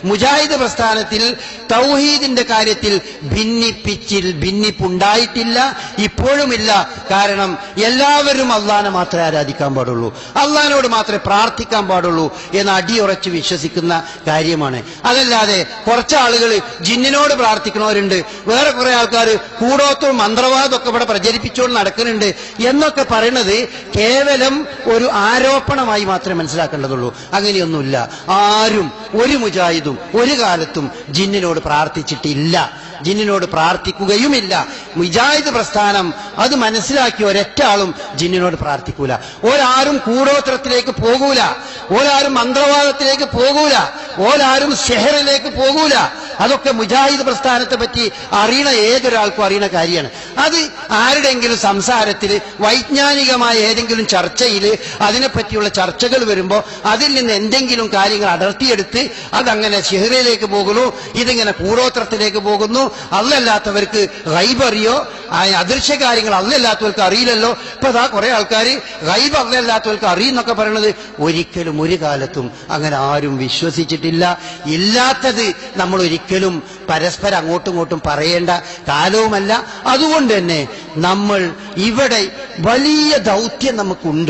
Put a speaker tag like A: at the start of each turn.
A: മുജാഹിദ് പ്രസ്ഥാനത്തിൽ തൗഹീദിന്റെ കാര്യത്തിൽ ഭിന്നിപ്പുണ്ടായിട്ടില്ല, ഇപ്പോഴുമില്ല. കാരണം എല്ലാവരും അള്ളാനെ മാത്രമേ ആരാധിക്കാൻ പാടുള്ളൂ, അള്ളാനോട് മാത്രമേ പ്രാർത്ഥിക്കാൻ പാടുള്ളൂ എന്ന് അടിയുറച്ച് വിശ്വസിക്കുന്ന കാര്യമാണ്. അതല്ലാതെ കുറച്ച് ആളുകൾ ജിന്നിനോട് പ്രാർത്ഥിക്കുന്നവരുണ്ട്, വേറെ കുറെ ആൾക്കാർ കൂടോത്തും മന്ത്രവാദം ഒക്കെ ഇവിടെ പ്രചരിപ്പിച്ചുകൊണ്ട് നടക്കുന്നുണ്ട് എന്നൊക്കെ പറയുന്നത് കേവലം ഒരു ആരോപണമായി മാത്രമേ മനസ്സിലാക്കേണ്ടതുള്ളൂ. അങ്ങനെയൊന്നുമില്ല. ആരും ഒരു മുജാഹിദും ഒരു കാലത്തും ജിന്നിനോട് പ്രാർത്ഥിച്ചിട്ടില്ല, ജിന്നിനോട് പ്രാർത്ഥിക്കുകയുമില്ല. മുജാഹിദ് പ്രസ്ഥാനം അത് മനസ്സിലാക്കിയ ഒരൊറ്റ ആളും ജിന്നിനോട് പ്രാർത്ഥിക്കൂല. ഒരാരും കൂടോത്രത്തിലേക്ക് പോകൂല, ഒരാരും മന്ത്രവാദത്തിലേക്ക് പോകൂല, ഒരാരും ഷെഹറിലേക്ക് പോകൂല. അതൊക്കെ മുജാഹിദ് പ്രസ്ഥാനത്തെ പറ്റി അറിയണ ഏതൊരാൾക്കും അറിയണ കാര്യമാണ്. അത് ആരുടെയെങ്കിലും സംസാരത്തിൽ, വൈജ്ഞാനികമായ ഏതെങ്കിലും ചർച്ചയിൽ അതിനെപ്പറ്റിയുള്ള ചർച്ചകൾ വരുമ്പോൾ അതിൽ നിന്ന് എന്തെങ്കിലും കാര്യങ്ങൾ അടർത്തിയെടുത്ത് അതങ്ങനെ ഷെഹറിലേക്ക് പോകുന്നു, ഇതിങ്ങനെ കൂടോത്രത്തിലേക്ക് പോകുന്നു. അല്ലല്ലാത്തവർക്ക് ഗൈബ് അറിയോ, അദൃശ്യ കാര്യങ്ങൾ അല്ലല്ലാത്തവർക്ക് അറിയില്ലല്ലോ. ഇപ്പൊ അതാ കുറെ ആൾക്കാർ ഗൈബ് അല്ലല്ലാത്തവർക്ക് അറിയുന്നൊക്കെ പറയണത് ഒരിക്കലും ഒരു കാലത്തും അങ്ങനെ ആരും വിശ്വസിച്ചിട്ടില്ല. ഇല്ലാത്തത് നമ്മൾ ഒരിക്കലും പരസ്പരം അങ്ങോട്ടും ഇങ്ങോട്ടും പറയേണ്ട കാലവുമല്ല. അതുകൊണ്ട് തന്നെ നമ്മൾ ഇവിടെ വലിയ ദൗത്യം നമുക്കുണ്ട്.